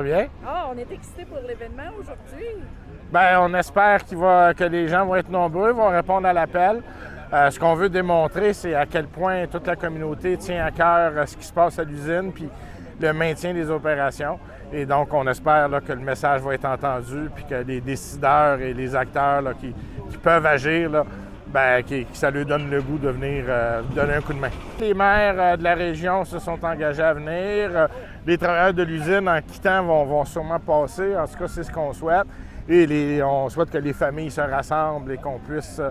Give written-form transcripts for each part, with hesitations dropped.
va bien. Ah, on est excités pour l'événement aujourd'hui. Bien, on espère que les gens vont être nombreux, vont répondre à l'appel. Ce qu'on veut démontrer, c'est à quel point toute la communauté tient à cœur ce qui se passe à l'usine, puis le maintien des opérations. Et donc, on espère là, que le message va être entendu, puis que les décideurs et les acteurs là, qui peuvent agir, là, bien, que ça leur donne le goût de venir donner un coup de main. Les maires de la région se sont engagés à venir. Les travailleurs de l'usine, en quittant, vont sûrement passer. En tout cas, c'est ce qu'on souhaite. Et on souhaite que les familles se rassemblent et qu'on puisse,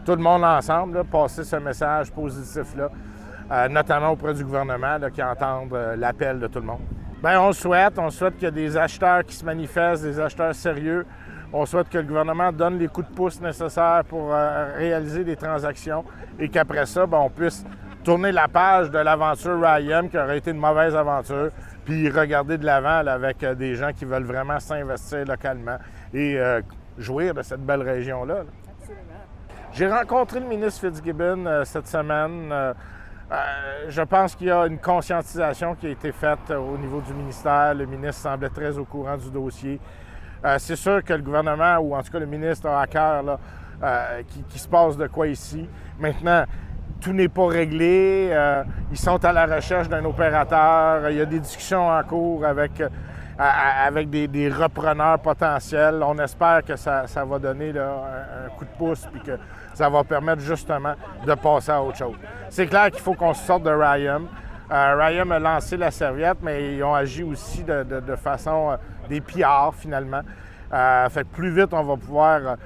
tout le monde ensemble, là, passer ce message positif-là, notamment auprès du gouvernement, là, qui entende l'appel de tout le monde. Bien, on souhaite qu'il y ait des acheteurs qui se manifestent, des acheteurs sérieux. On souhaite que le gouvernement donne les coups de pouce nécessaires pour réaliser des transactions et qu'après ça, bien, on puisse tourner la page de l'aventure RYAM qui aurait été une mauvaise aventure, puis regarder de l'avant là, avec des gens qui veulent vraiment s'investir localement et jouir de cette belle région-là. Là. Absolument. J'ai rencontré le ministre Fitzgibbon cette semaine. Je pense qu'il y a une conscientisation qui a été faite au niveau du ministère. Le ministre semblait très au courant du dossier. C'est sûr que le gouvernement, ou en tout cas le ministre, a à cœur là, qu'il se passe de quoi ici. Maintenant, tout n'est pas réglé. Ils sont à la recherche d'un opérateur. Il y a des discussions en cours avec des repreneurs potentiels. On espère que ça va donner là, un coup de pouce puis que ça va permettre justement de passer à autre chose. C'est clair qu'il faut qu'on se sorte de RYAM. RYAM a lancé la serviette, mais ils ont agi aussi de façon des pillards, finalement. Fait que plus vite on va pouvoir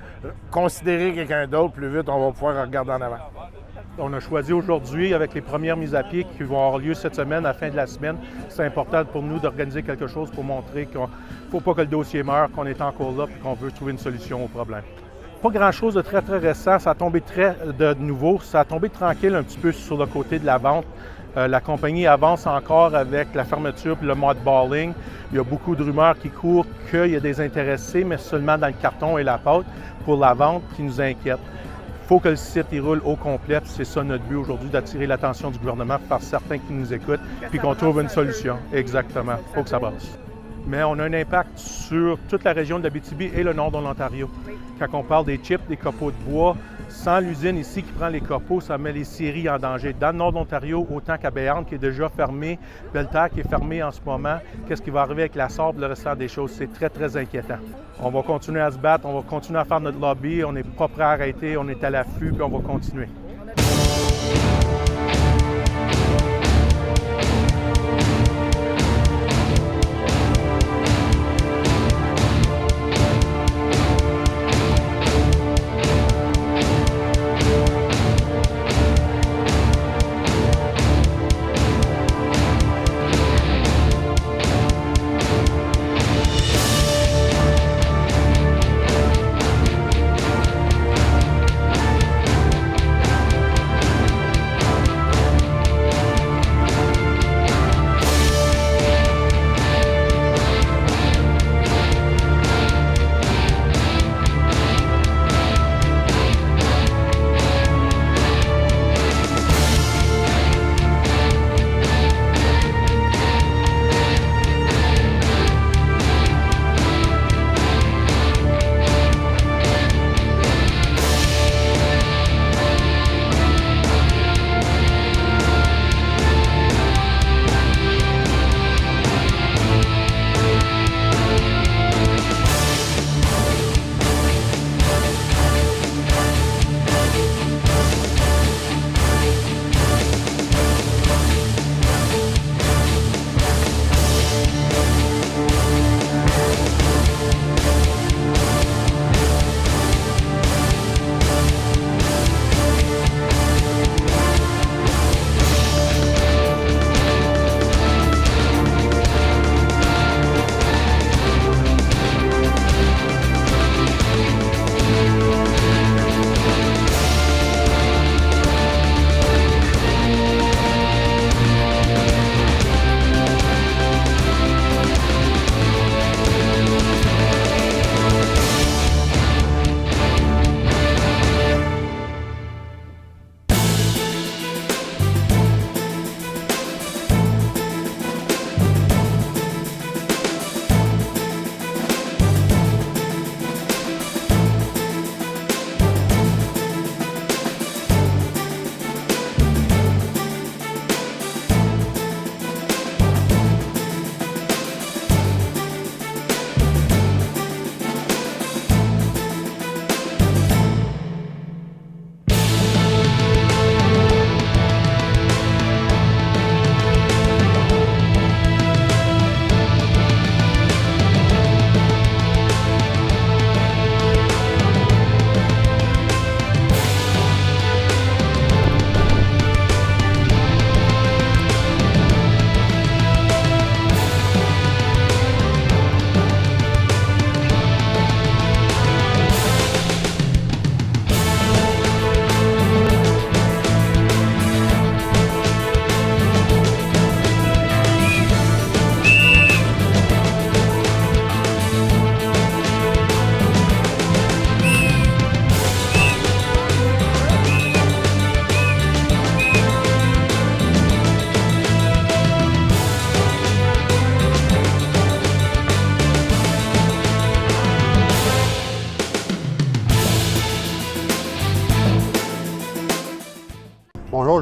considérer quelqu'un d'autre, plus vite on va pouvoir regarder en avant. On a choisi aujourd'hui, avec les premières mises à pied qui vont avoir lieu cette semaine, à la fin de la semaine, c'est important pour nous d'organiser quelque chose pour montrer qu'il ne faut pas que le dossier meure, qu'on est encore là et qu'on veut trouver une solution au problème. Pas grand-chose de très, très récent. Ça a tombé très de nouveau. Ça a tombé tranquille un petit peu sur le côté de la vente. La compagnie avance encore avec la fermeture et le mothballing. Il y a beaucoup de rumeurs qui courent qu'il y a des intéressés, mais seulement dans le carton et la pâte pour la vente qui nous inquiète. Il faut que le site il roule au complet. C'est ça notre but aujourd'hui, d'attirer l'attention du gouvernement par certains qui nous écoutent, puis qu'on trouve une solution. Exactement. Il faut que ça brasse. Mais on a un impact sur toute la région de l'Abitibi et le nord de l'Ontario. Quand on parle des chips, des copeaux de bois, sans l'usine ici qui prend les copeaux, ça met les scieries en danger. Dans le nord de l'Ontario, autant qu'à Béarn, qui est déjà fermé, Belle-Terre qui est fermé en ce moment, qu'est-ce qui va arriver avec la sorte, le restant des choses? C'est très, très inquiétant. On va continuer à se battre, on va continuer à faire notre lobby, on n'est pas prêt à arrêter, on est à l'affût, puis on va continuer.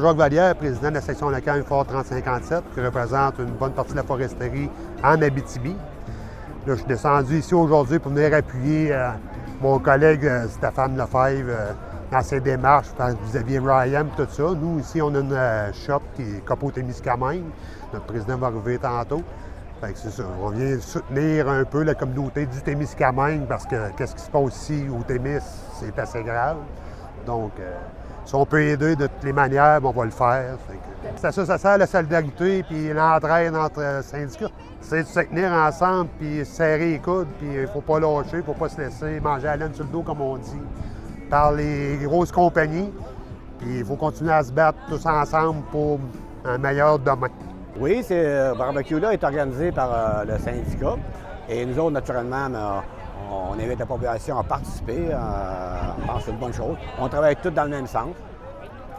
Jacques Vallière, président de la section locale Fort 3057, qui représente une bonne partie de la foresterie en Abitibi. Là, je suis descendu ici aujourd'hui pour venir appuyer mon collègue Stéphane Lefebvre dans ses démarches vis-à-vis Ryan et tout ça. Nous, ici, on a une shop qui est Copo-Témiscamingue. Notre président va arriver tantôt. Fait que c'est ça. On vient soutenir un peu la communauté du Témiscamingue parce que qu'est-ce qui se passe ici au Témis, c'est assez grave. Donc, si on peut aider de toutes les manières, on va le faire. C'est ça sert la solidarité puis l'entraide entre syndicats. C'est de se tenir ensemble puis serrer les coudes, puis il ne faut pas lâcher, il ne faut pas se laisser manger à la laine sur le dos, comme on dit, par les grosses compagnies. Puis il faut continuer à se battre tous ensemble pour un meilleur demain. Oui, ce barbecue-là est organisé par le syndicat. Et nous autres, naturellement, on invite la population à participer. Je pense que c'est une bonne chose. On travaille tous dans le même sens.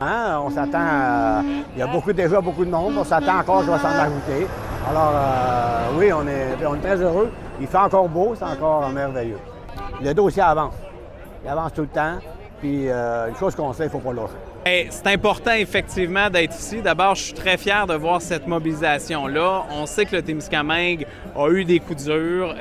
Hein? On s'attend il y a déjà beaucoup de monde. On s'attend encore que je vais s'en ajouter. Alors, oui, on est très heureux. Il fait encore beau, c'est encore merveilleux. Le dossier avance. Il avance tout le temps. Puis, une chose qu'on sait, il ne faut pas lâcher. C'est important, effectivement, d'être ici. D'abord, je suis très fier de voir cette mobilisation-là. On sait que le Témiscamingue a eu des coups durs.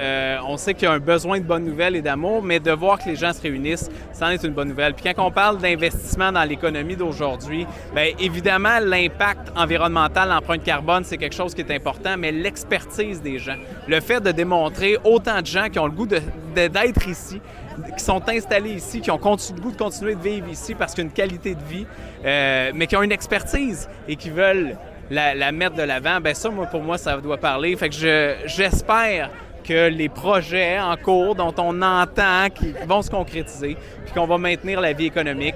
On sait qu'il y a un besoin de bonnes nouvelles et d'amour, mais de voir que les gens se réunissent, c'en est une bonne nouvelle. Puis quand on parle d'investissement dans l'économie d'aujourd'hui, bien évidemment, l'impact environnemental, l'empreinte carbone, c'est quelque chose qui est important, mais l'expertise des gens, le fait de démontrer autant de gens qui ont le goût d'être ici, qui sont installés ici, qui ont le goût de continuer de vivre ici parce qu'il y a une qualité de vie, mais qui ont une expertise et qui veulent la mettre de l'avant, bien ça, pour moi, ça doit parler. Fait que j'espère que les projets en cours dont on entend qui vont se concrétiser, puis qu'on va maintenir la vie économique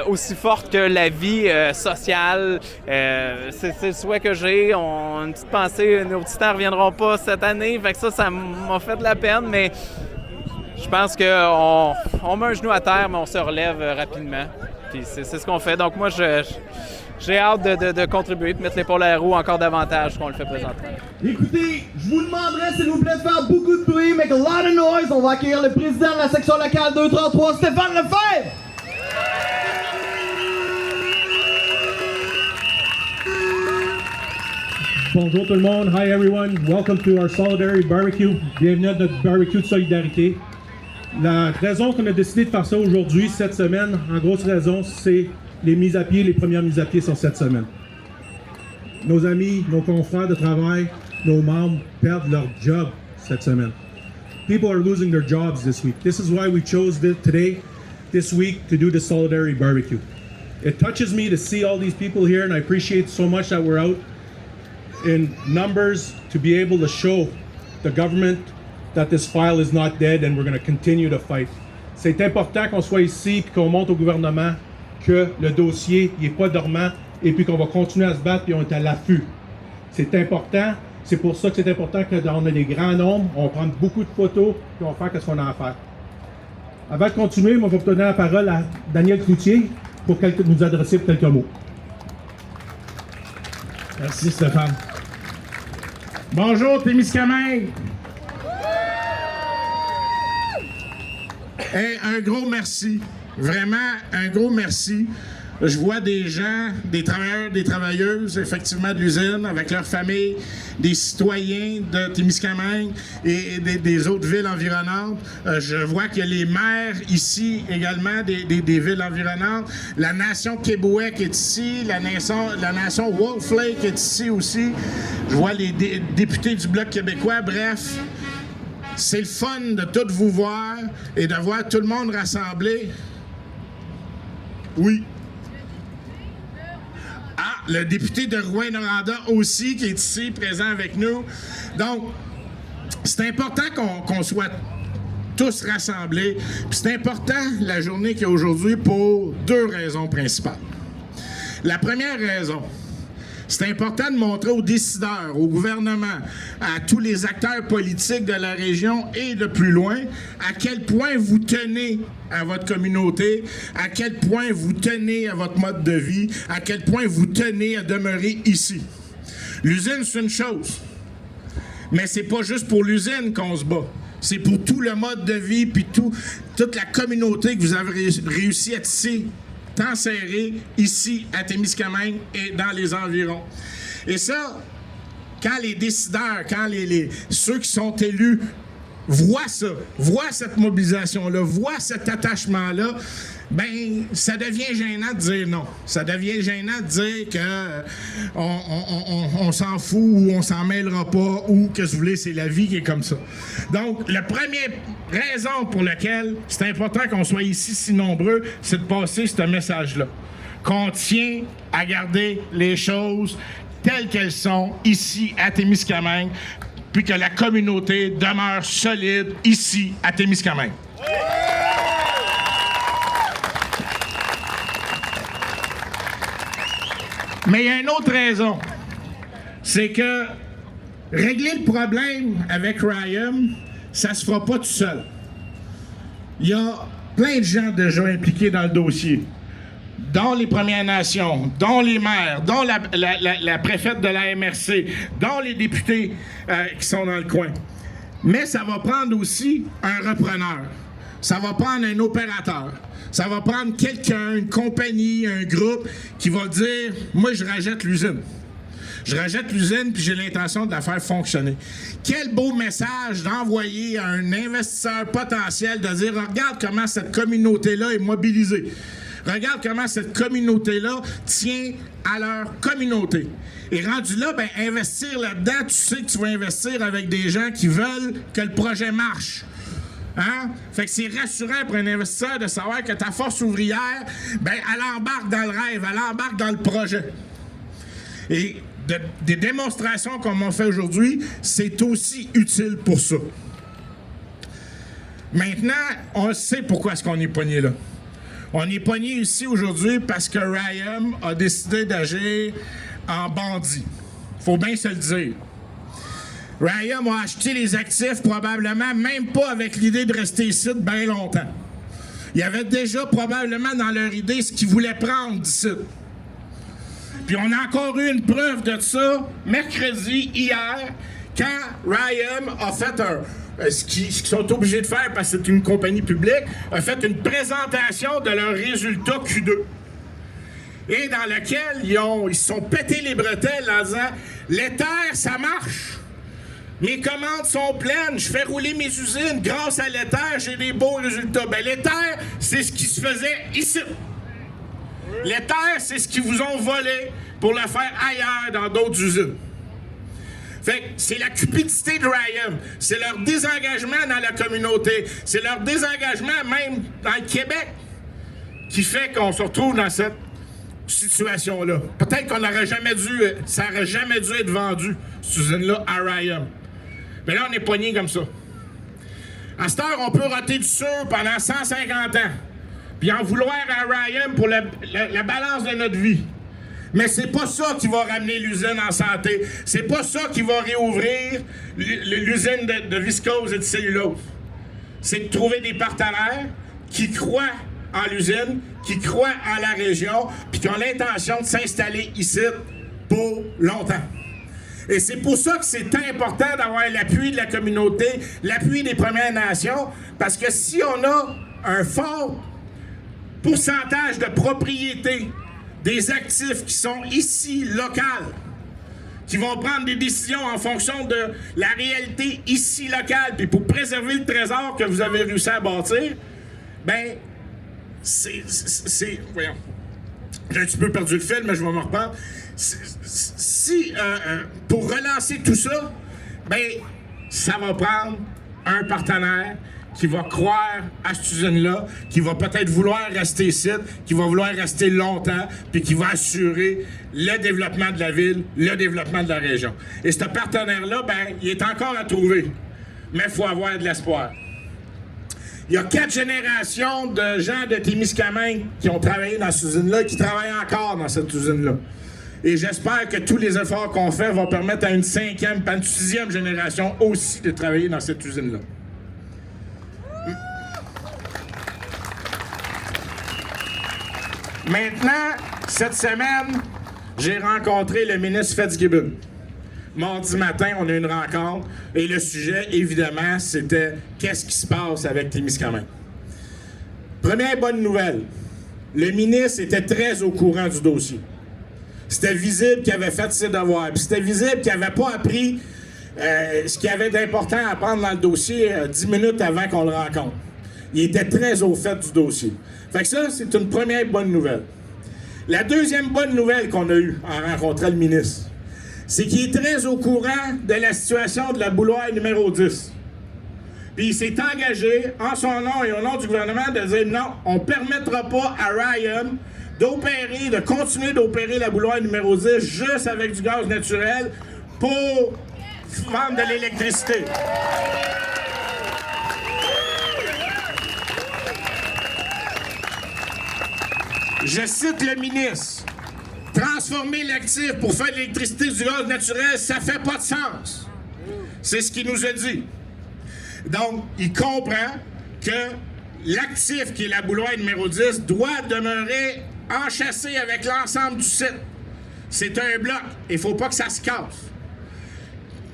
aussi forte que la vie sociale. C'est le souhait que j'ai. Une petite pensée, nos petits temps ne reviendront pas cette année, fait que ça m'a fait de la peine, mais je pense qu'on met un genou à terre, mais on se relève rapidement. Puis c'est ce qu'on fait. Donc moi, j'ai hâte de contribuer, de mettre l'épaule à la roue encore davantage qu'on le fait présentement. Écoutez, je vous demanderais s'il vous plaît de faire beaucoup de bruit, make a lot of noise. On va accueillir le président de la section locale 233, Stéphane Lefebvre. Bonjour tout le monde. Hi everyone. Welcome to our Solidarity Barbecue. Bienvenue à notre barbecue de solidarité. La raison qu'on a décidé de faire ça aujourd'hui, cette semaine, en grosse raison, c'est les mises à pied, les premières mises à pied sur cette semaine. Nos amis, nos confrères de travail, nos membres perdent leur job cette semaine. People are losing their jobs this week. This is why we chose this week, to do the Solidarity Barbecue. It touches me to see all these people here, and I appreciate so much that we're out in numbers to be able to show the government that this file is not dead and we're going to continue to fight. C'est important qu'on soit ici et qu'on montre au gouvernement que le dossier n'est pas dormant et puis qu'on va continuer à se battre et on est à l'affût. C'est important. C'est pour ça que c'est important qu'on a des grands nombres, on prend beaucoup de photos et on va faire ce qu'on a à faire. Avant de continuer, moi, je vais donner la parole à Daniel Cloutier pour nous adresser quelques mots. Merci Stéphane. Bonjour Témiscamingue. Hey, un gros merci. Vraiment, un gros merci. Je vois des gens, des travailleurs, des travailleuses, effectivement, de l'usine, avec leurs familles, des citoyens de Témiscamingue et des autres villes environnantes. Je vois qu'il y a les maires ici également, des villes environnantes. La nation Québécois est ici, la nation Wolf Lake est ici aussi. Je vois les députés du Bloc québécois. Bref, c'est le fun de tout vous voir et de voir tout le monde rassemblé. Oui. Ah, le député de Rouyn-Noranda aussi, qui est ici, présent avec nous. Donc, c'est important qu'on soit tous rassemblés. Puis c'est important, la journée qu'il y a aujourd'hui, pour deux raisons principales. La première raison, c'est important de montrer aux décideurs, au gouvernement, à tous les acteurs politiques de la région et de plus loin, à quel point vous tenez à votre communauté, à quel point vous tenez à votre mode de vie, à quel point vous tenez à demeurer ici. L'usine, c'est une chose, mais c'est pas juste pour l'usine qu'on se bat. C'est pour tout le mode de vie puis toute la communauté que vous avez réussi à tisser temps serré ici à Témiscamingue et dans les environs. Et ça, quand les décideurs, quand ceux qui sont élus voient ça, voient cette mobilisation-là, voient cet attachement-là, ben ça devient gênant de dire non. Ça devient gênant de dire que on s'en fout ou on s'en mêlera pas ou que vous voulez, c'est la vie qui est comme ça. Donc, la première raison pour laquelle c'est important qu'on soit ici si nombreux, c'est de passer ce message-là. Qu'on tient à garder les choses telles qu'elles sont ici à Témiscamingue, puis que la communauté demeure solide ici à Témiscamingue. Mais il y a une autre raison, c'est que régler le problème avec Ryan, ça se fera pas tout seul. Il y a plein de gens déjà impliqués dans le dossier, dont les Premières Nations, dont les maires, dont la préfète de la MRC, dont les députés qui sont dans le coin. Mais ça va prendre aussi un repreneur. Ça va prendre un opérateur. Ça va prendre quelqu'un, une compagnie, un groupe qui va dire « Moi, je rachète l'usine. Je rachète l'usine puis j'ai l'intention de la faire fonctionner. » Quel beau message d'envoyer à un investisseur potentiel de dire « Regarde comment cette communauté-là est mobilisée. Regarde comment cette communauté-là tient à leur communauté. » Et rendu là, ben investir là-dedans, tu sais que tu vas investir avec des gens qui veulent que le projet marche. Hein? Fait que c'est rassurant pour un investisseur de savoir que ta force ouvrière, ben, elle embarque dans le rêve, elle embarque dans le projet. Et des démonstrations comme on fait aujourd'hui, c'est aussi utile pour ça. Maintenant, on sait pourquoi est-ce qu'on est pogné là. On est pogné ici aujourd'hui parce que Ryan a décidé d'agir en bandit. Faut bien se le dire. Ryan a acheté les actifs probablement même pas avec l'idée de rester ici bien longtemps. Il y avait déjà probablement dans leur idée ce qu'ils voulaient prendre d'ici. Puis on a encore eu une preuve de ça mercredi, hier, quand Ryan a fait ce qu'ils sont obligés de faire parce que c'est une compagnie publique, a fait une présentation de leurs résultats Q2. Et dans lequel ils se sont pétés les bretelles en disant « L'éther, ça marche! Mes commandes sont pleines, je fais rouler mes usines, grâce à l'éther, j'ai des beaux résultats. » Ben l'éther, c'est ce qui se faisait ici. L'éther, c'est ce qu'ils vous ont volé pour le faire ailleurs dans d'autres usines. Fait que c'est la cupidité de Ryan, c'est leur désengagement dans la communauté, c'est leur désengagement même dans le Québec qui fait qu'on se retrouve dans cette situation-là. Peut-être qu'on n'aurait jamais dû, ça n'aurait jamais dû être vendu, cette usine-là, à Ryan. Mais là, on est pogné comme ça. À cette heure, on peut roter du sucre pendant 150 ans, puis en vouloir à Ryan pour la balance de notre vie. Mais c'est pas ça qui va ramener l'usine en santé. C'est pas ça qui va réouvrir l'usine de viscose et de cellulose. C'est de trouver des partenaires qui croient en l'usine, qui croient en la région, puis qui ont l'intention de s'installer ici pour longtemps. Et c'est pour ça que c'est important d'avoir l'appui de la communauté, l'appui des Premières Nations, parce que si on a un fort pourcentage de propriété des actifs qui sont ici, locales, qui vont prendre des décisions en fonction de la réalité ici, locale, puis pour préserver le trésor que vous avez réussi à bâtir, ben c'est voyons, j'ai un petit peu perdu le fil, mais je vais me reprendre. Pour relancer tout ça, ben ça va prendre un partenaire qui va croire à cette usine-là, qui va peut-être vouloir rester ici, qui va vouloir rester longtemps, puis qui va assurer le développement de la ville, le développement de la région. Et ce partenaire-là, ben, il est encore à trouver, mais il faut avoir de l'espoir. Il y a 4 générations de gens de Témiscamingue qui ont travaillé dans cette usine-là et qui travaillent encore dans cette usine-là. Et j'espère que tous les efforts qu'on fait vont permettre à une 5e, pas une 6e génération aussi de travailler dans cette usine-là. Maintenant, cette semaine, j'ai rencontré le ministre Fitzgibbon. Mardi matin, on a eu une rencontre et le sujet, évidemment, c'était qu'est-ce qui se passe avec Témiscamingue. Première bonne nouvelle, le ministre était très au courant du dossier. C'était visible qu'il avait fait ses devoirs. Puis c'était visible qu'il n'avait pas appris ce qu'il y avait d'important à apprendre dans le dossier 10 minutes avant qu'on le rencontre. Il était très au fait du dossier. Fait que ça, c'est une première bonne nouvelle. La deuxième bonne nouvelle qu'on a eue en rencontrant le ministre, c'est qu'il est très au courant de la situation de la bouilloire numéro 10. Puis il s'est engagé, en son nom et au nom du gouvernement, de dire non, on ne permettra pas à Ryan de continuer d'opérer la bouilloire numéro 10 juste avec du gaz naturel pour vendre de l'électricité. Je cite le ministre. Transformer l'actif pour faire de l'électricité du gaz naturel, ça fait pas de sens. C'est ce qu'il nous a dit. Donc, il comprend que l'actif, qui est la bouilloire numéro 10, doit demeurer enchâssé avec l'ensemble du site. C'est un bloc. Il ne faut pas que ça se casse.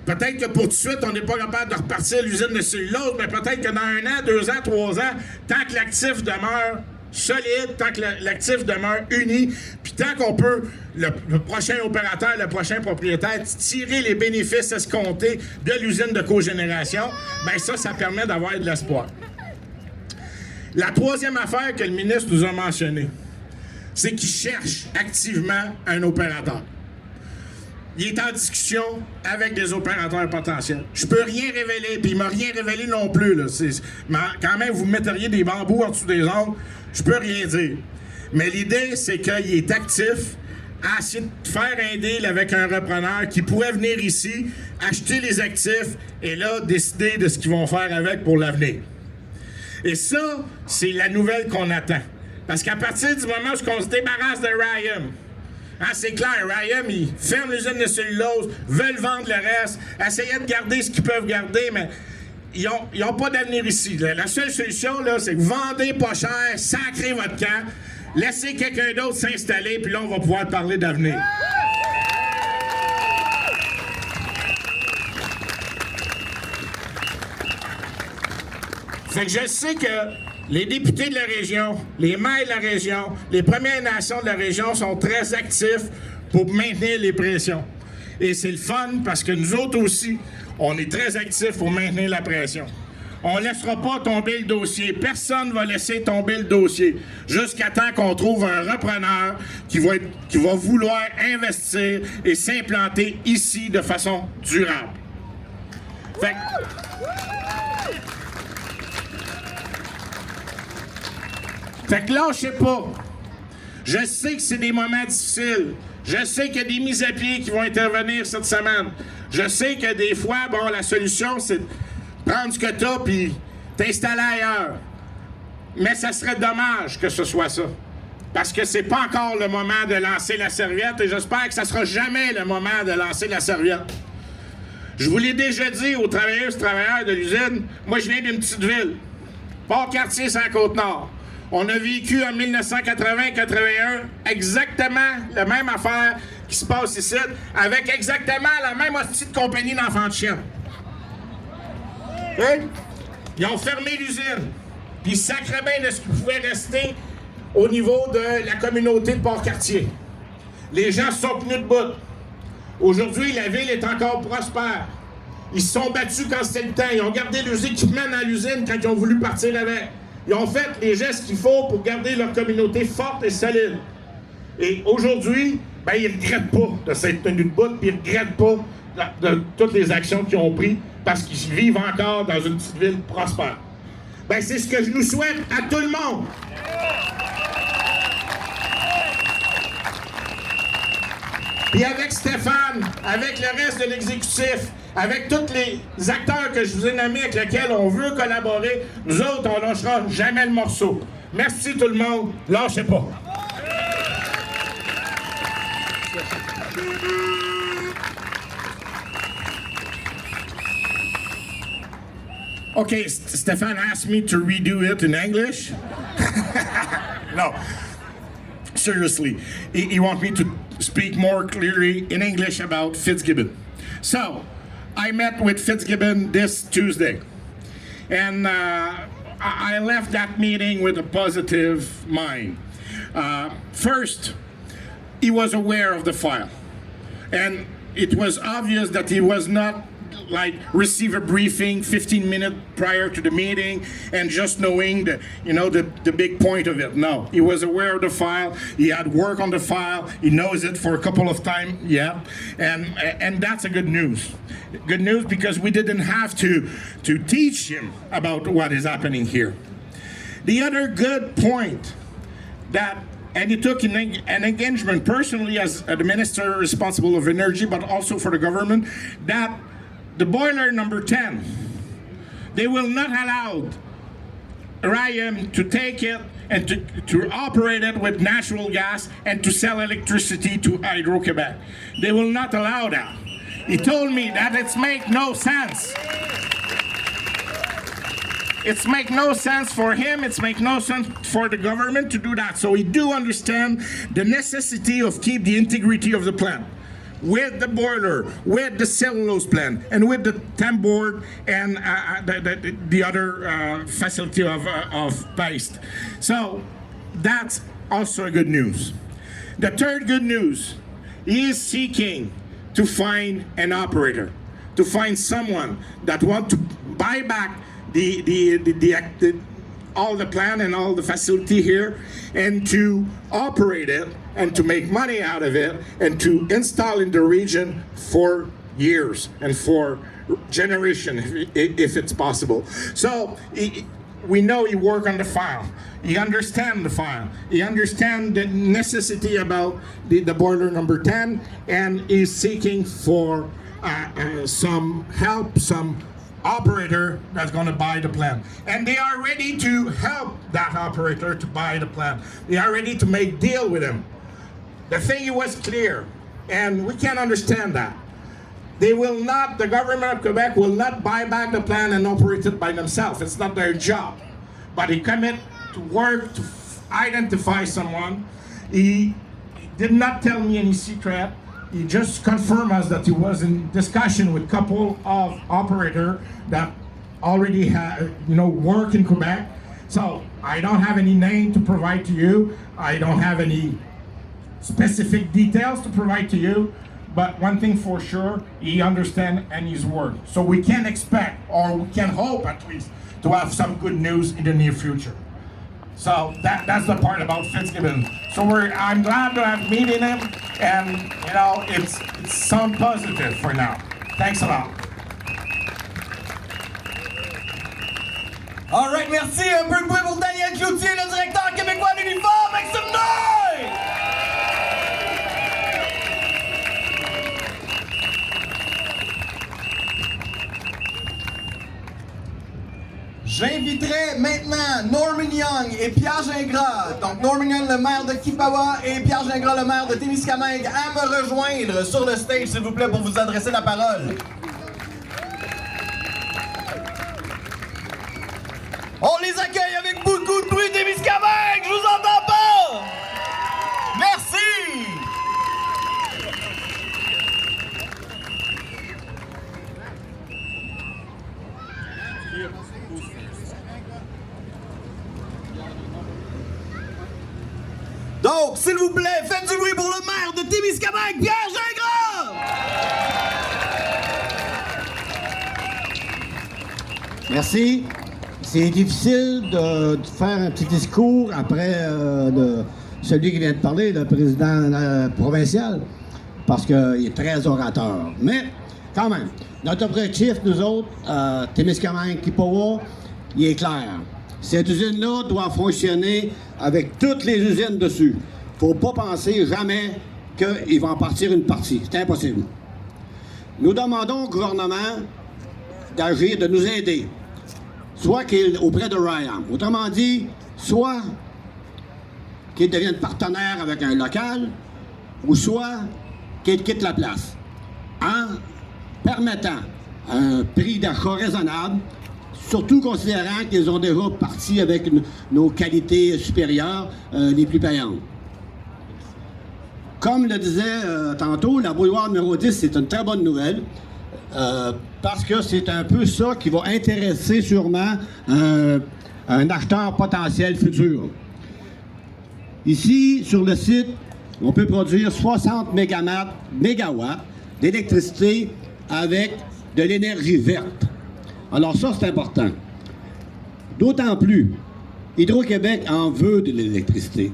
Peut-être que pour tout de suite, on n'est pas capable de repartir l'usine de cellulose, mais peut-être que dans 1 an, 2 ans, 3 ans, tant que l'actif demeure solide, tant que l'actif demeure uni, puis tant qu'on peut, le prochain opérateur, le prochain propriétaire, tirer les bénéfices escomptés de l'usine de cogénération, bien ça permet d'avoir de l'espoir. La troisième affaire que le ministre nous a mentionnée, c'est qu'il cherche activement un opérateur. Il est en discussion avec des opérateurs potentiels. Je peux rien révéler, puis il m'a rien révélé non plus. Là. Quand même, vous metteriez des bambous en dessous des ongles, je peux rien dire. Mais l'idée, c'est qu'il est actif à essayer de faire un deal avec un repreneur qui pourrait venir ici, acheter les actifs et là, décider de ce qu'ils vont faire avec pour l'avenir. Et ça, c'est la nouvelle qu'on attend. Parce qu'à partir du moment où on se débarrasse de Ryan, c'est clair, Ryan, il ferme l'usine de cellulose, veulent vendre le reste, essayer de garder ce qu'ils peuvent garder, mais ils n'ont pas d'avenir ici. La seule solution, là, c'est que vendez pas cher, sacrez votre camp, laissez quelqu'un d'autre s'installer, puis là, on va pouvoir parler d'avenir. Fait que je sais que les députés de la région, les maires de la région, les Premières Nations de la région sont très actifs pour maintenir les pressions. Et c'est le fun parce que nous autres aussi, on est très actifs pour maintenir la pression. On ne laissera pas tomber le dossier. Personne ne va laisser tomber le dossier jusqu'à temps qu'on trouve un repreneur qui va vouloir investir et s'implanter ici de façon durable. Fait que lâchez pas. Je sais que c'est des moments difficiles. Je sais qu'il y a des mises à pied qui vont intervenir cette semaine. Je sais que des fois, la solution, c'est de prendre ce que t'as puis t'installer ailleurs. Mais ça serait dommage que ce soit ça. Parce que c'est pas encore le moment de lancer la serviette et j'espère que ça sera jamais le moment de lancer la serviette. Je vous l'ai déjà dit aux travailleuses et travailleurs de l'usine, moi je viens d'une petite ville, Port-Cartier, sur la Côte-Nord. On a vécu en 1980-81 exactement la même affaire qui se passe ici, avec exactement la même hostie de compagnie d'enfants de chien. Hein? Ils ont fermé l'usine, puis ils sacraient bien de ce qui pouvait rester au niveau de la communauté de Port-Cartier. Les gens se sont tenus debout. Aujourd'hui, la ville est encore prospère. Ils se sont battus quand c'était le temps. Ils ont gardé leurs équipements dans l'usine quand ils ont voulu partir avec. Ils ont fait les gestes qu'il faut pour garder leur communauté forte et solide. Et aujourd'hui, ils ne regrettent pas de s'être tenus debout, puis ils ne regrettent pas de toutes les actions qu'ils ont prises parce qu'ils vivent encore dans une petite ville prospère. C'est ce que je nous souhaite à tout le monde. Puis avec Stéphane, avec le reste de l'exécutif, avec tous les acteurs que je vous ai nommés avec lesquels on veut collaborer, nous autres, on lâchera jamais le morceau. Merci tout le monde, lâchez pas. Okay, Stefan asked me to redo it in English. No. Seriously, he wants me to speak more clearly in English about Fitzgibbon. So, I met with Fitzgibbon this Tuesday, and I left that meeting with a positive mind. First, he was aware of the file. And it was obvious that he was not like receive a briefing 15 minutes prior to the meeting and just knowing the big point of it. No, he was aware of the file. He had work on the file. He knows it for a couple of times. Yeah, and that's a good news. Good news because we didn't have to teach him about what is happening here. The other good point and he took an engagement personally as the minister responsible of energy, but also for the government, that the boiler number 10, they will not allow RIM to take it and to operate it with natural gas and to sell electricity to Hydro-Québec. They will not allow that. He told me that it makes no sense. It's make no sense for him, it's make no sense for the government to do that. So we do understand the necessity of keep the integrity of the plant with the boiler, with the cellulose plant, and with the temp board and the other facility of paste. So that's also good news. The third good news, he is seeking to find an operator, to find someone that want to buy back all the plant and all the facility here, and to operate it and to make money out of it and to install in the region for years and for generations if it's possible. So we know he worked on the file. He understands the file. He understands the necessity about the boiler number 10, and is seeking for some help, some operator that's going to buy the plant. And they are ready to help that operator to buy the plant. They are ready to make deal with him. The thing was clear, and we can understand that. They will not, the government of Quebec will not buy back the plant and operate it by themselves. It's not their job. But he commit to work to identify someone. He did not tell me any secret. He just confirmed us that he was in discussion with a couple of operators that already had, work in Quebec. So I don't have any name to provide to you. I don't have any specific details to provide to you. But one thing for sure, he understands and he's work. So we can expect, or we can hope at least, to have some good news in the near future. So that's the part about Fitzgibbon. So I'm glad to have meeting him, and it's sound positive for now. Thanks a lot. All right, merci. Un peu de bruit pour Daniel Cloutier, le directeur québécois d'Unifor. Make some noise! J'inviterai maintenant Norman Young et Pierre Gingras, donc Norman Young, le maire de Kipawa, et Pierre Gingras, le maire de Témiscamingue, à me rejoindre sur le stage, s'il vous plaît, pour vous adresser la parole. On les accueille avec beaucoup de bruit, Témiscamingue! Je vous entends pas! Merci! Donc, s'il vous plaît, faites du bruit pour le maire de Témiscamingue, Pierre Gingras! Merci. C'est difficile de faire un petit discours après celui qui vient de parler, le président provincial, parce qu'il est très orateur. Mais, quand même, notre objectif, nous autres, Témiscamingue, Kipawa, il est clair. Cette usine-là doit fonctionner avec toutes les usines dessus. Il ne faut pas penser jamais qu'il va en partir une partie. C'est impossible. Nous demandons au gouvernement d'agir, de nous aider, soit qu'il auprès de RIM. Autrement dit, soit qu'il devienne partenaire avec un local, ou soit qu'il quitte la place, en permettant un prix d'achat raisonnable, surtout considérant qu'ils ont déjà parti avec nos qualités supérieures, les plus payantes. Comme le disait tantôt, la bouilloire numéro 10, c'est une très bonne nouvelle, parce que c'est un peu ça qui va intéresser sûrement un acheteur potentiel futur. Ici, sur le site, on peut produire 60 mégawatts d'électricité avec de l'énergie verte. Alors ça, c'est important. D'autant plus, Hydro-Québec en veut de l'électricité.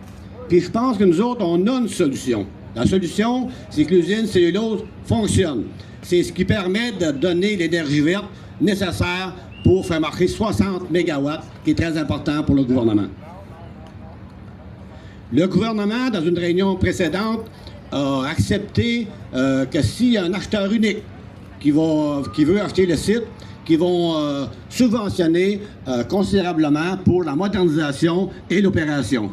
Puis je pense que nous autres, on a une solution. La solution, c'est que l'usine cellulose fonctionne. C'est ce qui permet de donner l'énergie verte nécessaire pour faire marcher 60 mégawatts, qui est très important pour le gouvernement. Le gouvernement, dans une réunion précédente, a accepté que s'il y a un acheteur unique qui veut acheter le site, qui vont subventionner considérablement pour la modernisation et l'opération.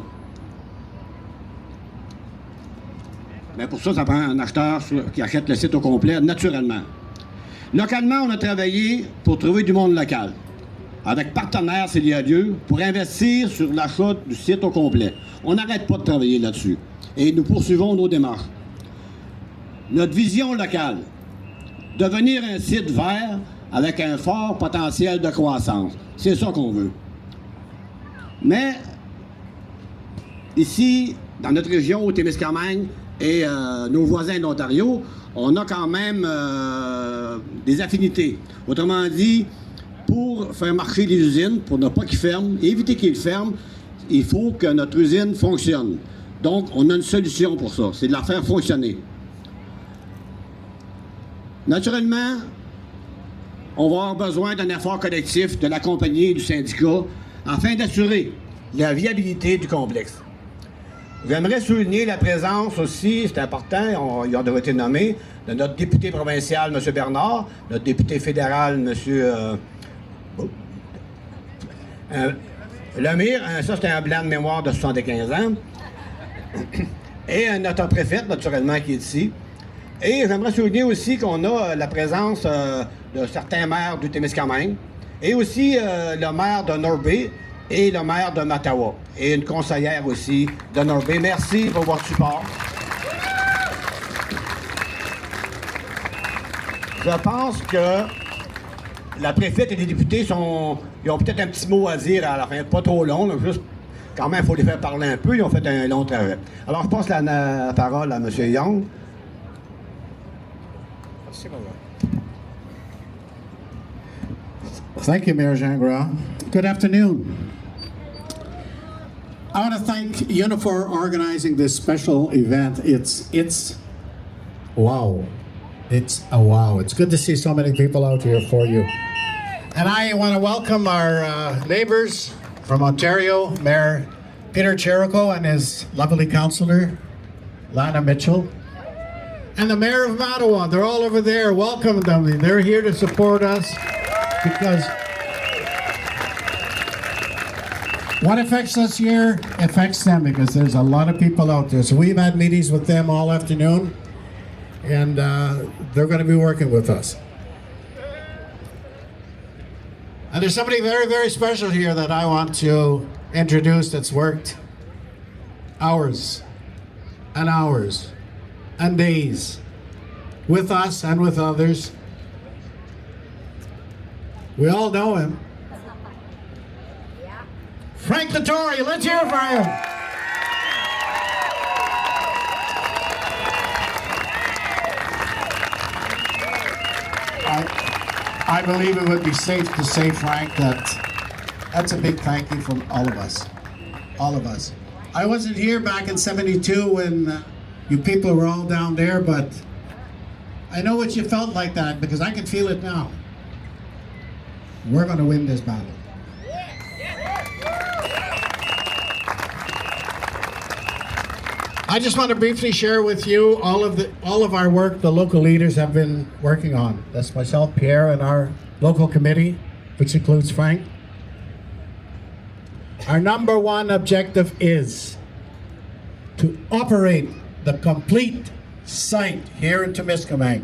Mais pour ça, ça prend un acheteur qui achète le site au complet, naturellement. Localement, on a travaillé pour trouver du monde local, avec partenaires s'il y a lieu, pour investir sur l'achat du site au complet. On n'arrête pas de travailler là-dessus. Et nous poursuivons nos démarches. Notre vision locale, devenir un site vert avec un fort potentiel de croissance. C'est ça qu'on veut. Mais, ici, dans notre région, au Témiscamingue, et nos voisins de l'Ontario, on a quand même des affinités. Autrement dit, pour faire marcher les usines, pour ne pas qu'ils ferment, éviter qu'ils ferment, il faut que notre usine fonctionne. Donc, on a une solution pour ça, c'est de la faire fonctionner. Naturellement, on va avoir besoin d'un effort collectif de la compagnie et du syndicat afin d'assurer la viabilité du complexe. J'aimerais souligner la présence aussi, c'est important, ils ont été nommés, de notre député provincial, M. Bernard, notre député fédéral, M. Lemire, ça c'est un blanc de mémoire de 75 ans, et notre préfète, naturellement, qui est ici. Et j'aimerais souligner aussi qu'on a la présence de certains maires du Témiscamingue, et aussi le maire de Norby, et le maire de Mattawa, et une conseillère aussi de Norby. Merci pour votre support. Je pense que la préfète et les députés ils ont peut-être un petit mot à dire à la fin, pas trop long, mais juste, quand même, il faut les faire parler un peu, ils ont fait un long travail. Alors, je passe la parole à M. Young. Thank you, Mayor Gingras. Good afternoon. I want to thank UNIFOR for organizing this special event. It's wow. It's a wow. It's good to see so many people out here for you. And I want to welcome our neighbors from Ontario, Mayor Peter Cherico and his lovely councillor, Lana Mitchell. And the Mayor of Mattawa, they're all over there. Welcome them. They're here to support us because what affects us here affects them because there's a lot of people out there. So we've had meetings with them all afternoon, and they're going to be working with us. And there's somebody very, very special here that I want to introduce that's worked hours and hours and days with us and with others. We all know him. Frank Dettori, let's hear it for him. I believe it would be safe to say, Frank, that's a big thank you from all of us. All of us. I wasn't here back in '72 when you people were all down there, but I know what you felt like that because I can feel it now. We're going to win this battle. I just want to briefly share with you all of our work the local leaders have been working on. That's myself, Pierre, and our local committee, which includes Frank. Our number one objective is to operate the complete site here in Temiskaming.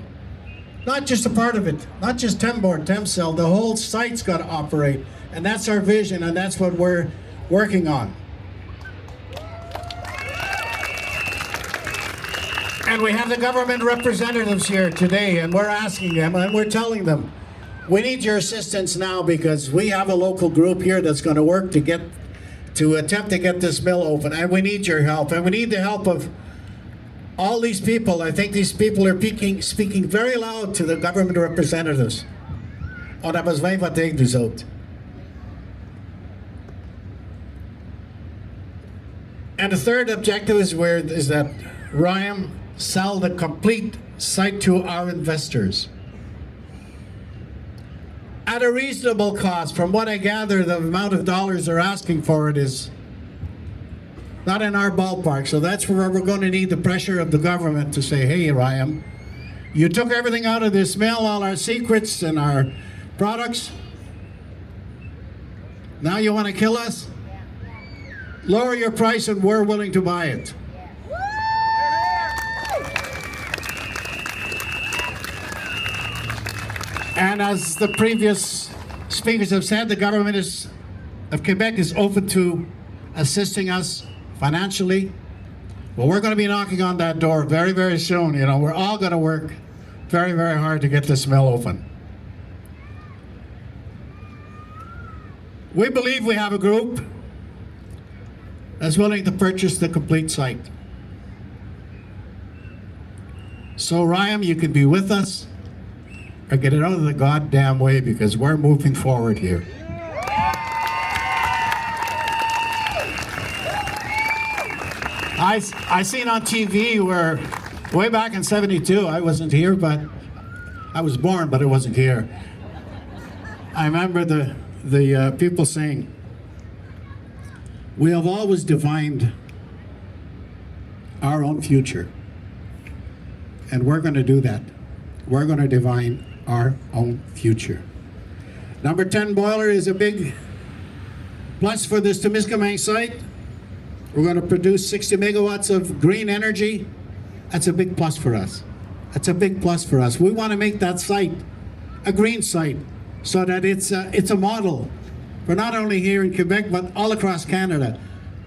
Not just a part of it, not just Tembourne, Temsel, the whole site's got to operate. And that's our vision, and that's what we're working on. And we have the government representatives here today, and we're asking them, and we're telling them, we need your assistance now because we have a local group here that's going to work to get to attempt to get this mill open, and we need your help, and we need the help of all these people. I think these people are speaking very loud to the government representatives. On a besoin de voter avec nous autres. And the third objective is that RYAM sell the complete site to our investors at a reasonable cost. From what I gather, the amount of dollars they're asking for it is not in our ballpark. So that's where we're going to need the pressure of the government to say, hey, RYAM, you took everything out of this mill, all our secrets and our products. Now you want to kill us? Lower your price and we're willing to buy it. And as the previous speakers have said, the government of Quebec is open to assisting us financially. Well, we're going to be knocking on that door very, very soon. You know, we're all going to work very, very hard to get this mill open. We believe we have a group that's willing to purchase the complete site. So RYAM, you can be with us or get it out of the goddamn way, because we're moving forward here. I seen on TV where way back in '72, I wasn't here, but I was born, but I wasn't here. I remember the people saying, we have always defined our own future, and we're going to do that. We're going to define our own future. Number 10 boiler is a big plus for this Temiskaming site. We're going to produce 60 megawatts of green energy. That's a big plus for us. That's a big plus for us. We want to make that site a green site, so that it's a model for not only here in Quebec, but all across Canada.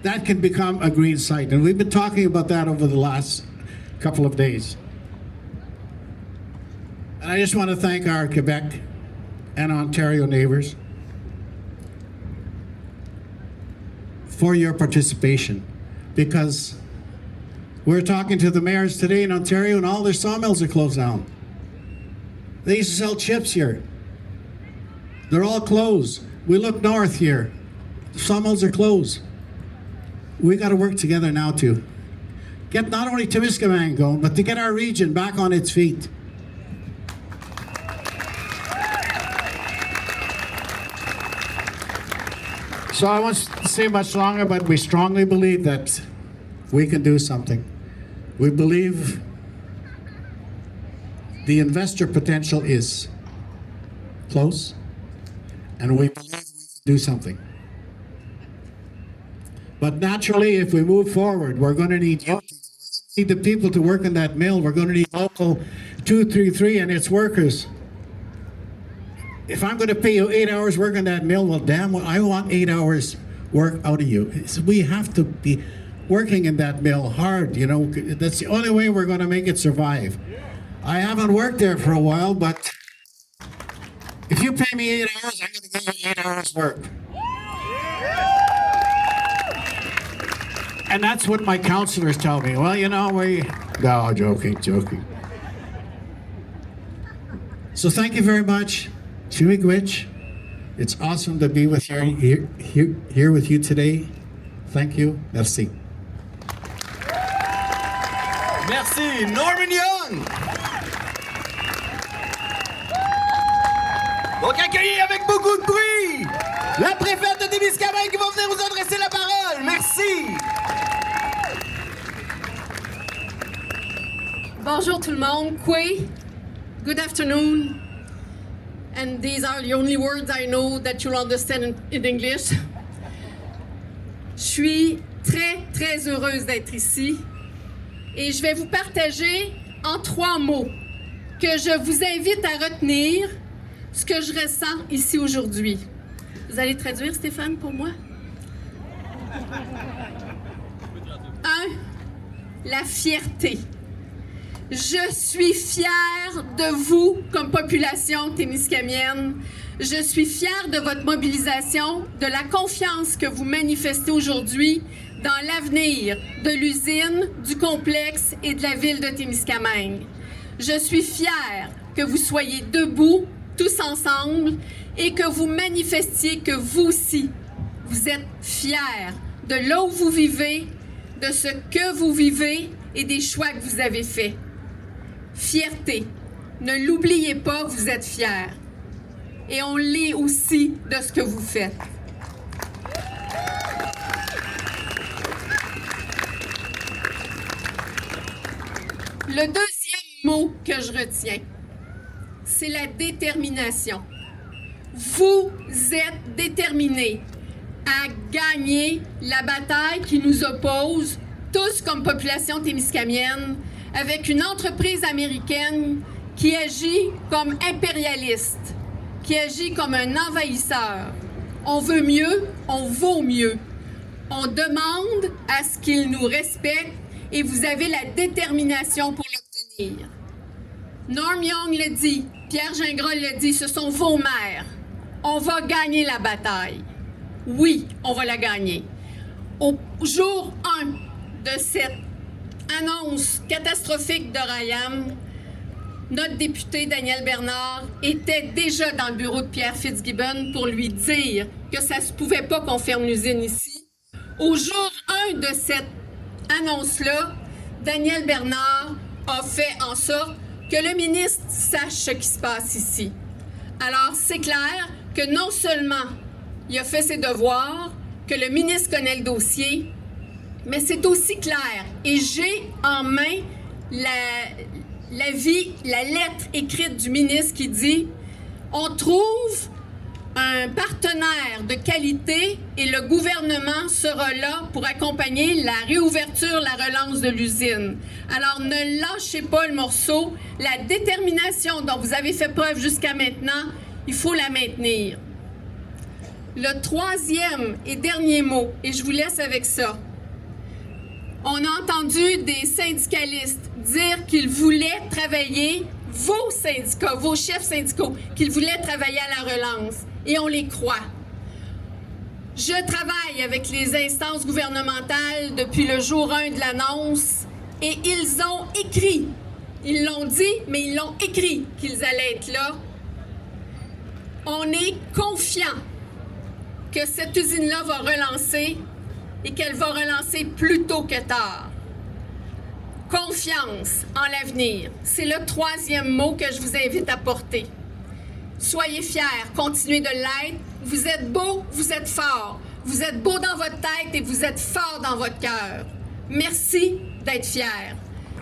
That can become a green site. And we've been talking about that over the last couple of days. And I just want to thank our Quebec and Ontario neighbors for your participation, because we're talking to the mayors today in Ontario and all their sawmills are closed down. They used to sell chips here. They're all closed. We look north here. The sawmills are closed. We got to work together now to get not only Temiskaming going, but to get our region back on its feet. So I won't say much longer, but we strongly believe that we can do something. We believe the investor potential is close, and we believe we can do something. But naturally, if we move forward, we're going to need you. We're going to need the people to work in that mill. We're going to need local 233 and its workers. If I'm going to pay you 8 hours work in that mill, well, damn, well, I want 8 hours work out of you. So we have to be working in that mill hard, you know. That's the only way we're going to make it survive. I haven't worked there for a while, but if you pay me 8 hours, I'm going to give you 8 hours work. And that's what my counselors tell me. Well, you know, no, joking. So thank you very much. Chimigwich, it's awesome to be with you here with you today. Thank you. Merci. Merci, Norman Young. Donc accueillis avec beaucoup de bruit la préfète de Témiscamingue qui va venir vous adresser la parole. Merci. Bonjour tout le monde. Kwe. Good afternoon. And these are the only words I know that you'll understand in English. Je suis très heureuse d'être ici et je vais vous partager en 3 mots que je vous invite à retenir ce que je ressens ici aujourd'hui. Vous allez traduire, Stéphane, pour moi? 1. La fierté. Je suis fière de vous comme population témiscamienne. Je suis fière de votre mobilisation, de la confiance que vous manifestez aujourd'hui dans l'avenir de l'usine, du complexe et de la ville de Témiscamingue. Je suis fière que vous soyez debout, tous ensemble, et que vous manifestiez que vous aussi, vous êtes fiers de là où vous vivez, de ce que vous vivez et des choix que vous avez faits. Fierté. Ne l'oubliez pas, vous êtes fiers. Et on l'est aussi de ce que vous faites. Le deuxième mot que je retiens, c'est la détermination. Vous êtes déterminés à gagner la bataille qui nous oppose, tous comme population témiscamienne, avec une entreprise américaine qui agit comme impérialiste, qui agit comme un envahisseur. On veut mieux, on vaut mieux. On demande à ce qu'ils nous respectent et vous avez la détermination pour l'obtenir. Norm Young le dit, Pierre Gingras le dit, ce sont vos maires. On va gagner la bataille. Oui, on va la gagner. Au jour 1 de cette annonce catastrophique de Ryan, notre député Daniel Bernard était déjà dans le bureau de Pierre Fitzgibbon pour lui dire que ça ne se pouvait pas qu'on ferme l'usine ici. Au jour 1 de cette annonce-là, Daniel Bernard a fait en sorte que le ministre sache ce qui se passe ici. Alors, c'est clair que non seulement il a fait ses devoirs, que le ministre connaît le dossier, mais c'est aussi clair. Et j'ai en main la lettre écrite du ministre qui dit « On trouve un partenaire de qualité et le gouvernement sera là pour accompagner la réouverture, la relance de l'usine. Alors, ne lâchez pas le morceau. La détermination dont vous avez fait preuve jusqu'à maintenant, il faut la maintenir. » Le troisième et dernier mot, et je vous laisse avec ça. On a entendu des syndicalistes dire qu'ils voulaient travailler, vos syndicats, vos chefs syndicaux, qu'ils voulaient travailler à la relance. Et on les croit. Je travaille avec les instances gouvernementales depuis le jour 1 de l'annonce et ils ont écrit, ils l'ont dit, mais ils l'ont écrit qu'ils allaient être là. On est confiant que cette usine-là va relancer et qu'elle va relancer plus tôt que tard. Confiance en l'avenir, c'est le troisième mot que je vous invite à porter. Soyez fiers, continuez de l'être. Vous êtes beaux, vous êtes forts. Vous êtes beaux dans votre tête et vous êtes forts dans votre cœur. Merci d'être fiers.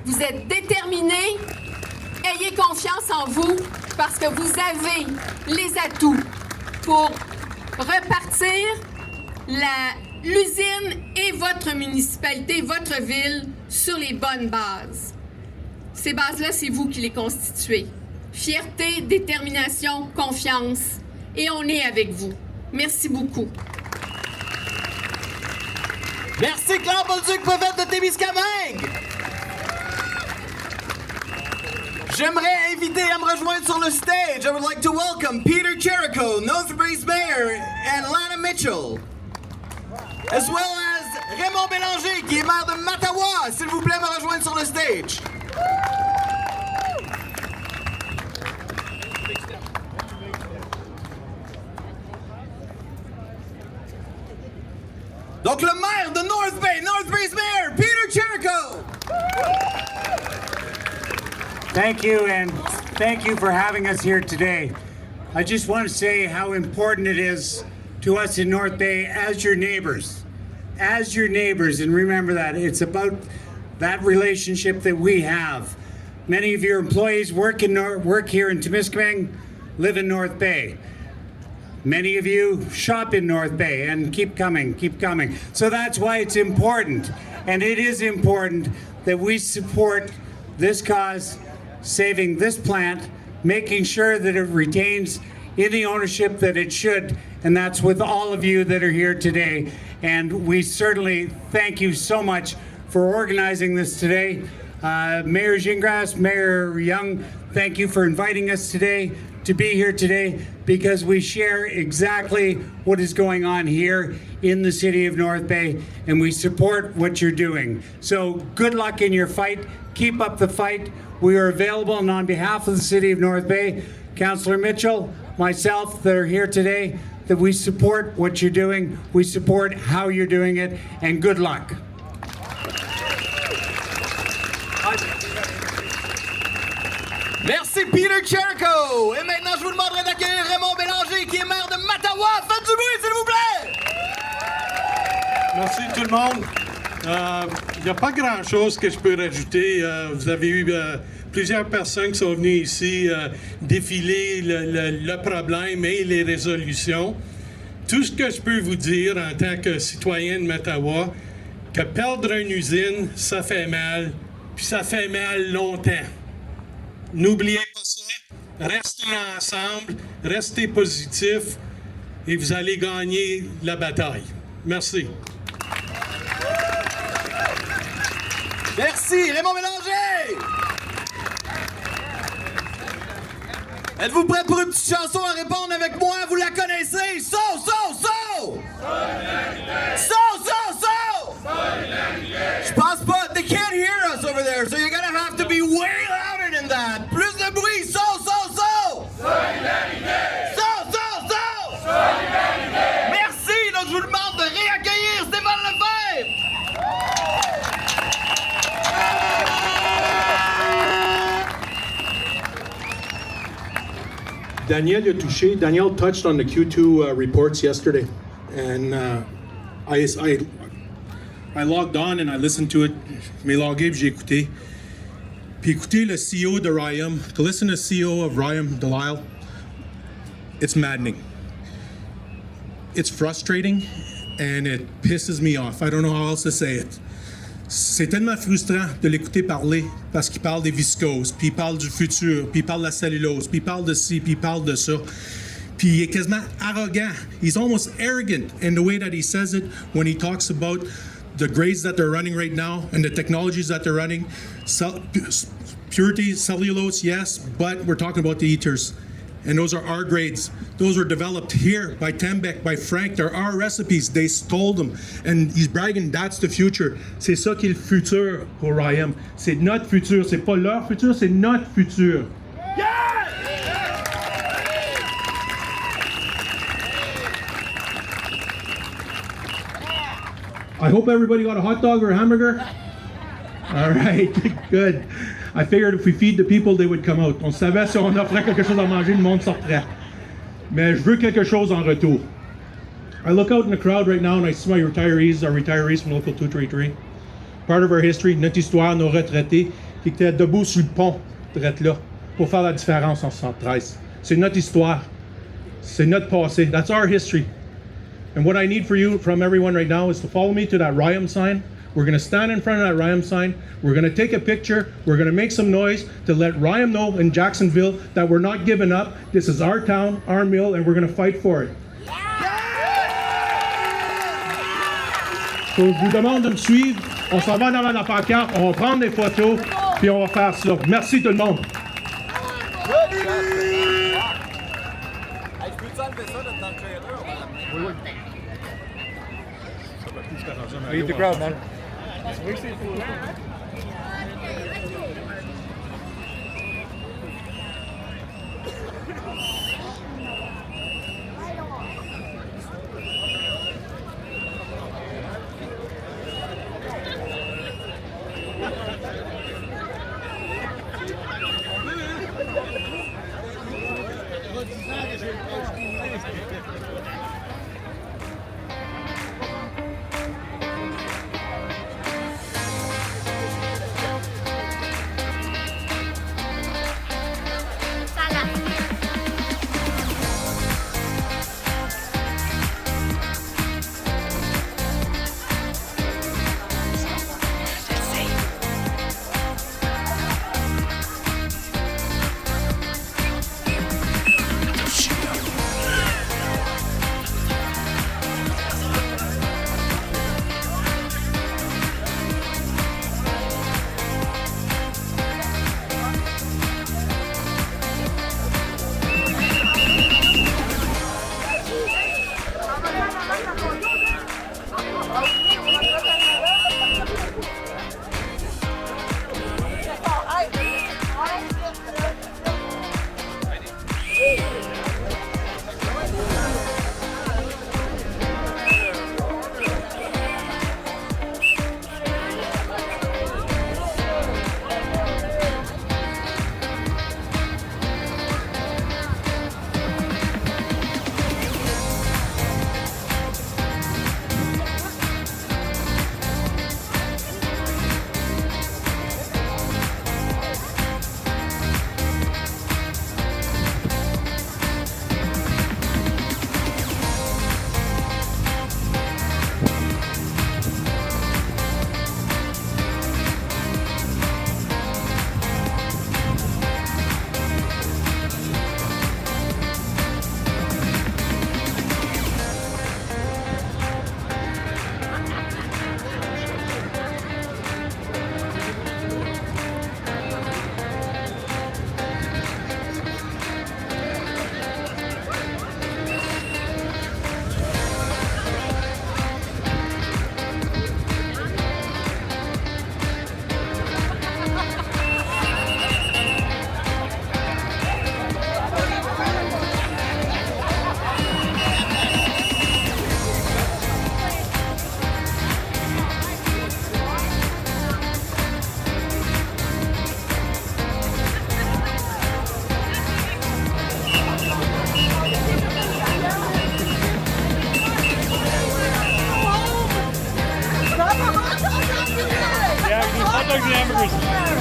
Vous êtes déterminés. Ayez confiance en vous parce que vous avez les atouts pour repartir l'usine et votre municipalité, votre ville, sur les bonnes bases. Ces bases-là, c'est vous qui les constituez. Fierté, détermination, confiance, et on est avec vous. Merci beaucoup. Merci Claire Bolduc, préfète de Témiscamingue. J'aimerais inviter à me rejoindre sur le stage. I would like to welcome Peter Jericho, Northbury's mayor, and Lana Mitchell. As well as Raymond Bélanger, qui est maire de Mattawa. S'il vous plaît, me rejoindre sur le stage. Donc le maire de North Bay, Northbury's mayor, Peter Jericho. Thank you, and thank you for having us here today. I just want to say how important it is to us in North Bay as your neighbors. As your neighbors, and remember that. It's about that relationship that we have. Many of your employees work here in Témiscamingue, live in North Bay. Many of you shop in North Bay and keep coming, keep coming. So that's why it's important. And it is important that we support this cause, saving this plant, making sure that it retains any ownership that it should. And that's with all of you that are here today. And we certainly thank you so much for organizing this today. Mayor Gingras, Mayor Young, thank you for inviting us today to be here today because we share exactly what is going on here in the city of North Bay and we support what you're doing. So good luck in your fight. Keep up the fight. We are available, and on behalf of the city of North Bay, Councillor Mitchell, myself that are here today, that we support what you're doing, we support how you're doing it, and good luck. Merci Peter Cherico. Et maintenant, je vous demanderai d'accueillir Raymond Bélanger, qui est maire de Mattawa. Faites du bruit, s'il vous plaît! Merci tout le monde. Il n'y a pas grand-chose que je peux rajouter. Vous avez eu plusieurs personnes qui sont venues ici défiler le problème et les résolutions. Tout ce que je peux vous dire en tant que citoyen de Mattawa, que perdre une usine, ça fait mal, puis ça fait mal longtemps. N'oubliez pas ça. Restez ensemble, restez positifs et vous allez gagner la bataille. Merci. Merci, Raymond Bélanger! Êtes-vous prêts pour une petite chanson à répondre avec moi? Vous la connaissez? So! Je pense pas. They can't hear us over there, so you're gonna have to be way louder than that. Plus de bruit! So! Merci! Donc je vous demande de réaccueillir Stéphane Lefebvre! Daniel touched on the Q2 reports yesterday, and I logged on and I listened to it. Mes logué, puis j'ai écouté. Puis écouter le CEO de RYAM, to listen to the CEO of RYAM, Delisle, it's maddening. It's frustrating and it pisses me off. I don't know how else to say it. C'est tellement frustrant de l'écouter parler parce qu'il parle des viscoses, puis il parle du futur, puis il parle de la cellulose, puis il parle de ci, puis il parle de ça. Puis il est quasiment arrogant. He's almost arrogant in the way that he says it when he talks about the grades that they're running right now and the technologies that they're running. Purity, cellulose, yes, but we're talking about the ethers. And those are our grades. Those were developed here by Tembec, by Frank. They're our recipes. They stole them. And he's bragging, that's the future. C'est ça qui est le futur pour RYAM. C'est notre futur. C'est pas leur futur, c'est notre futur. Yeah! I hope everybody got a hot dog or a hamburger. All right, good. I figured if we feed the people, they would come out. On savait si on offrait quelque chose à manger, le monde sortirait. Mais je veux quelque chose en retour. I look out in the crowd right now and I see my retirees, our retirees from Local 233. Part of our history, notre histoire, nos retraités qui étaient debout sur le pont, là, pour faire la différence en 73. C'est notre histoire. C'est notre passé. That's our history. And what I need for you, from everyone right now, is to follow me to that RYAM sign. We're going to stand in front of that RYAM sign. We're going to take a picture. We're going to make some noise to let RYAM know in Jacksonville that we're not giving up. This is our town, our mill, and we're going to fight for it. So, je vous demande de me suivre. On s'en va dans la pancarte, on va prendre des photos, puis on va faire ça. Merci tout le monde. Leave the crowd, man. Hamburgers.